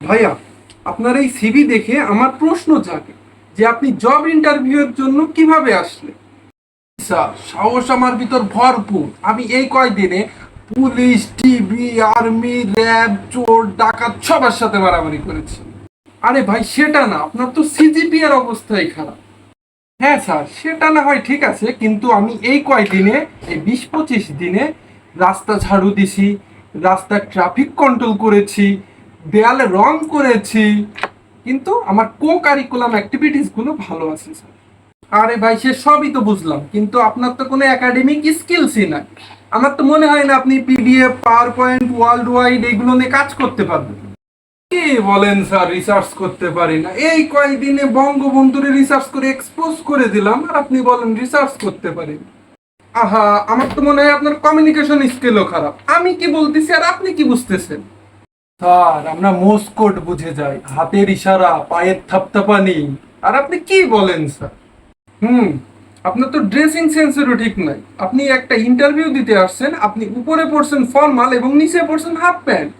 ভাইয়া, আপনার এই সিভি দেখে আমার প্রশ্ন জাগে যে আপনি জব ইন্টারভিউয়ের জন্য কিভাবে আসলেন। স্যার, সাহস আমার ভিতর ভরপুর। আমি এই কয়দিনে পুলিশ, টিবি, আর্মি, র্যাব, চোর, ডাকাত সবার সাথে মারামারি করেছি। আরে ভাই, সেটা না, আপনার তো সিজিপি এর অবস্থাই খারাপ। হ্যাঁ স্যার, সেটা না হয় ঠিক আছে, কিন্তু আমি এই কয়দিনে, এই 20-25 দিনে রাস্তা ঝাড়ু দিছি, রাস্তার ট্রাফিক কন্ট্রোল করেছি, দেয়ালে রং করেছি, কিন্তু আমার কো কারিকুলাম অ্যাক্টিভিটিস গুলো ভালো আছে স্যার। আরে ভাই, সে সবই তো বুঝলাম, কিন্তু আপনার তো কোনো একাডেমিক স্কিলসই নাই। আমার তো মনে হয় না আপনি PDF, power point, world wide এগুলো নিয়ে কাজ করতে পারবেন। কি বলেন স্যার, রিসার্চ করতে পারি না? এই কয়েকদিনে বঙ্গবন্ধুরে রিসার্চ করে এক্সপোজ করে দিলাম, আর আপনি বলেন রিসার্চ করতে পারি না? আহা, আমার তো মনে হয় আপনার কমিউনিকেশন স্কিলও খারাপ। আমি কি বলতেছি আর আপনি কি বুঝতেছেন? স্যার, আমরা মোর্স কোড বুঝে যাই, হাতের ইশারা, পায়ের থাপথাপানি। আর আপনি কি বলেন স্যার? হুম, আপনার তো ড্রেসিং সেন্সেরও ঠিক নাই। আপনি একটা ইন্টারভিউ দিতে আসছেন, আপনি উপরে পড়ছেন ফর্মাল এবং নিচে পড়ছেন হাফ প্যান্ট।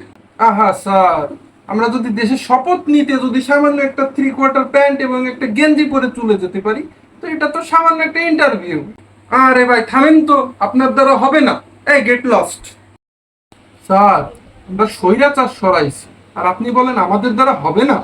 আহা স্যার, আমরা যদি দেশে শপথ নিতে যদি সামান্য একটা 3/4 প্যান্ট এবং একটা গেঞ্জি পরে চলে যেতে পারি, তো এটা তো সামান্য একটা ইন্টারভিউ। আরে ভাই থামেন তো, আপনার দ্বারা হবে না। এই গেট লস্ট। স্যার, আমরা স্বৈরাচার সরাইছি, আর আপনি বলেন আমাদের দ্বারা হবে না?